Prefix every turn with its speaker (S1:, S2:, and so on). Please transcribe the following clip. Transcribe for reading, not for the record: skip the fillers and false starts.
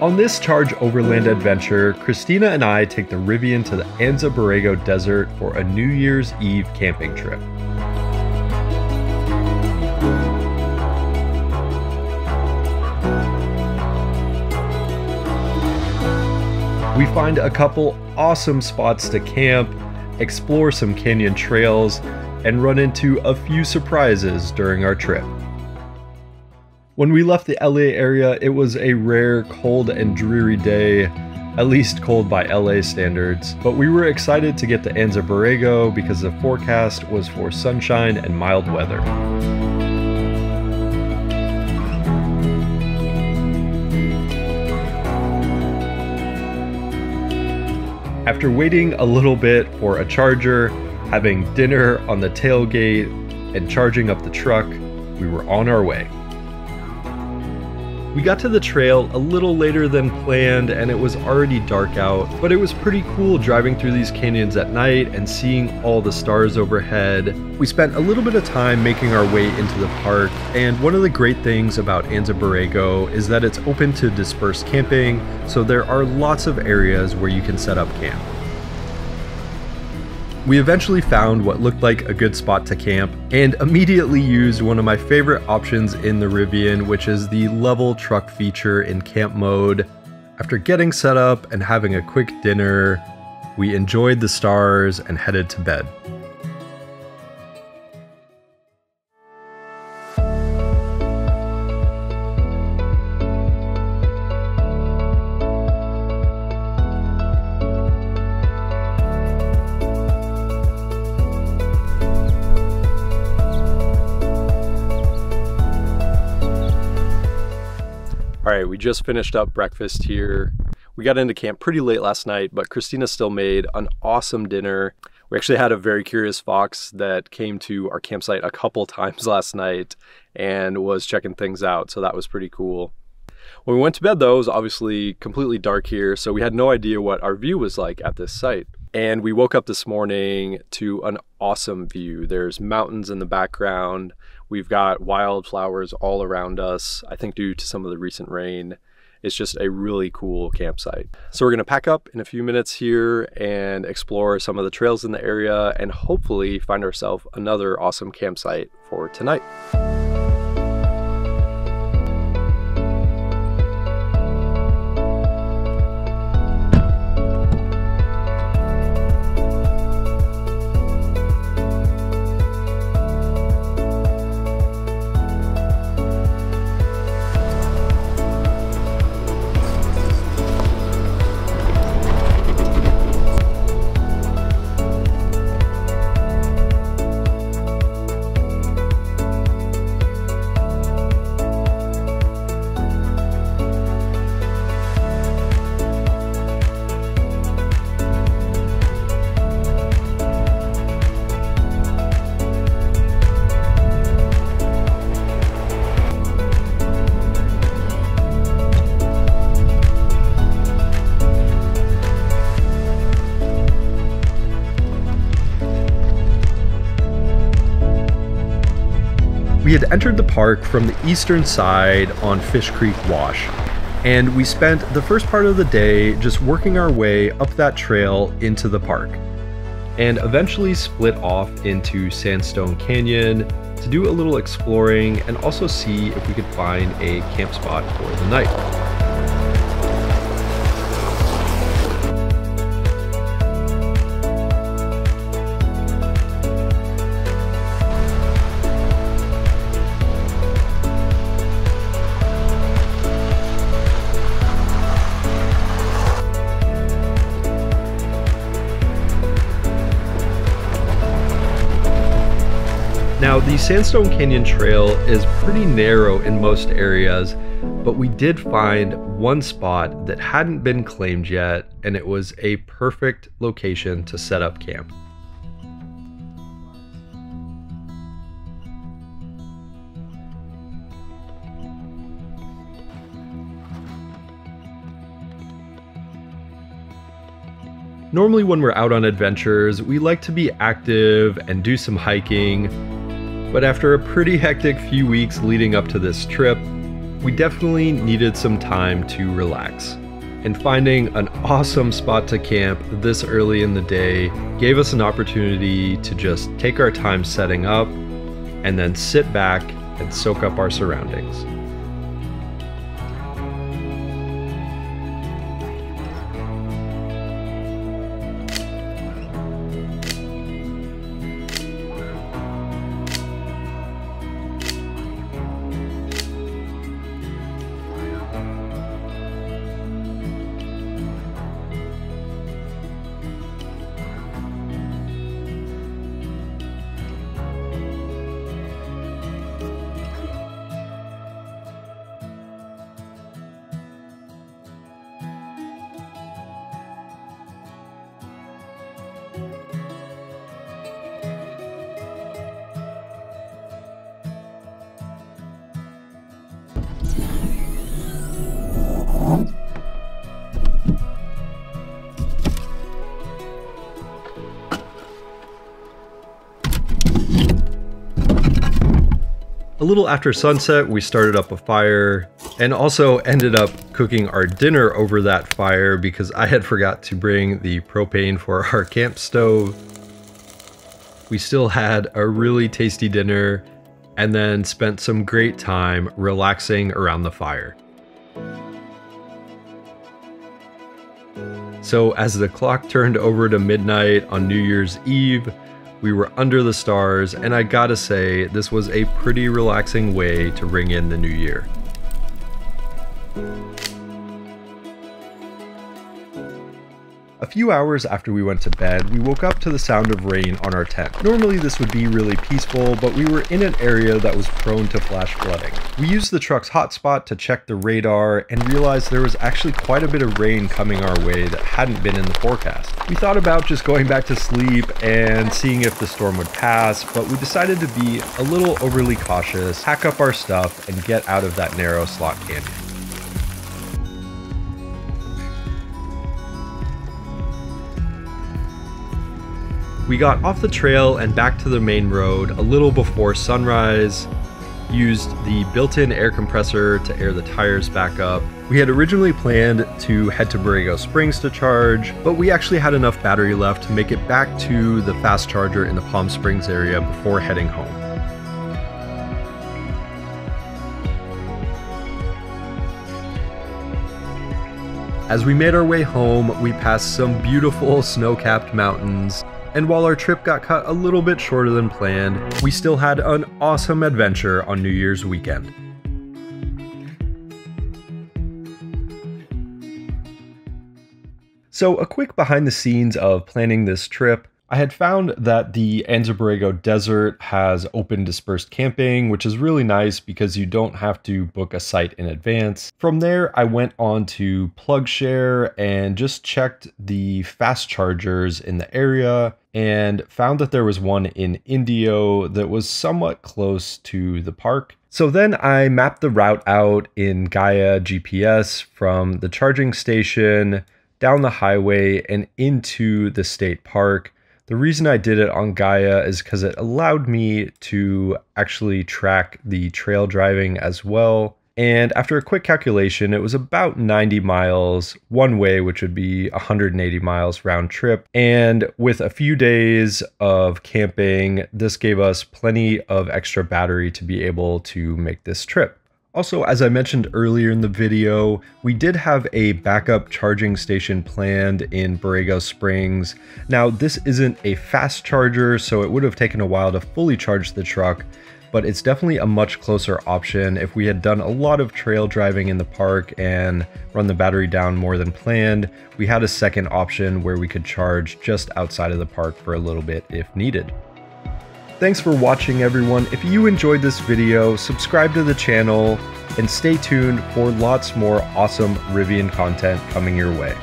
S1: On this Charge Overland adventure, Christina and I take the Rivian to the Anza Borrego Desert for a New Year's Eve camping trip. We find a couple awesome spots to camp, explore some canyon trails, and run into a few surprises during our trip. When we left the LA area, it was a rare, cold and dreary day, at least cold by LA standards, but we were excited to get to Anza Borrego because the forecast was for sunshine and mild weather. After waiting a little bit for a charger, having dinner on the tailgate, and charging up the truck, we were on our way. We got to the trail a little later than planned and it was already dark out, but it was pretty cool driving through these canyons at night and seeing all the stars overhead. We spent a little bit of time making our way into the park, and one of the great things about Anza Borrego is that it's open to dispersed camping, so there are lots of areas where you can set up camp. We eventually found what looked like a good spot to camp and immediately used one of my favorite options in the Rivian, which is the level truck feature in camp mode. After getting set up and having a quick dinner, we enjoyed the stars and headed to bed. Alright, we just finished up breakfast here. We got into camp pretty late last night, but Christina still made an awesome dinner. We actually had a very curious fox that came to our campsite a couple times last night and was checking things out, so that was pretty cool. When we went to bed though, it was obviously completely dark here, so we had no idea what our view was like at this site. And we woke up this morning to an awesome view. There's mountains in the background. We've got wildflowers all around us, I think due to some of the recent rain. It's just a really cool campsite. So we're gonna pack up in a few minutes here and explore some of the trails in the area and hopefully find ourselves another awesome campsite for tonight. We had entered the park from the eastern side on Fish Creek Wash, and we spent the first part of the day just working our way up that trail into the park, and eventually split off into Sandstone Canyon to do a little exploring and also see if we could find a camp spot for the night. Now, the Sandstone Canyon Trail is pretty narrow in most areas, but we did find one spot that hadn't been claimed yet, and it was a perfect location to set up camp. Normally when we're out on adventures, we like to be active and do some hiking, But after a pretty hectic few weeks leading up to this trip, we definitely needed some time to relax. And finding an awesome spot to camp this early in the day gave us an opportunity to just take our time setting up and then sit back and soak up our surroundings. A little after sunset, we started up a fire and also ended up cooking our dinner over that fire because I had forgot to bring the propane for our camp stove. We still had a really tasty dinner and then spent some great time relaxing around the fire. So as the clock turned over to midnight on New Year's Eve, we were under the stars, and I gotta say, this was a pretty relaxing way to ring in the new year. A few hours after we went to bed, we woke up to the sound of rain on our tent. Normally this would be really peaceful, but we were in an area that was prone to flash flooding. We used the truck's hotspot to check the radar and realized there was actually quite a bit of rain coming our way that hadn't been in the forecast. We thought about just going back to sleep and seeing if the storm would pass, but we decided to be a little overly cautious, pack up our stuff, and get out of that narrow slot canyon. We got off the trail and back to the main road a little before sunrise, used the built-in air compressor to air the tires back up. We had originally planned to head to Borrego Springs to charge, but we actually had enough battery left to make it back to the fast charger in the Palm Springs area before heading home. As we made our way home, we passed some beautiful snow-capped mountains. And while our trip got cut a little bit shorter than planned, we still had an awesome adventure on New Year's weekend. So a quick behind the scenes of planning this trip. I had found that the Anza Borrego Desert has open dispersed camping, which is really nice because you don't have to book a site in advance. From there, I went on to PlugShare and just checked the fast chargers in the area and found that there was one in Indio that was somewhat close to the park. So then I mapped the route out in Gaia GPS from the charging station down the highway and into the state park. The reason I did it on Gaia is because it allowed me to actually track the trail driving as well. And after a quick calculation, it was about 90 miles one way, which would be 180 miles round trip. And with a few days of camping, this gave us plenty of extra battery to be able to make this trip. Also, as I mentioned earlier in the video, we did have a backup charging station planned in Borrego Springs. Now, this isn't a fast charger, so it would have taken a while to fully charge the truck, but it's definitely a much closer option. If we had done a lot of trail driving in the park and run the battery down more than planned, we had a second option where we could charge just outside of the park for a little bit if needed. Thanks for watching, everyone. If you enjoyed this video, subscribe to the channel and stay tuned for lots more awesome Rivian content coming your way.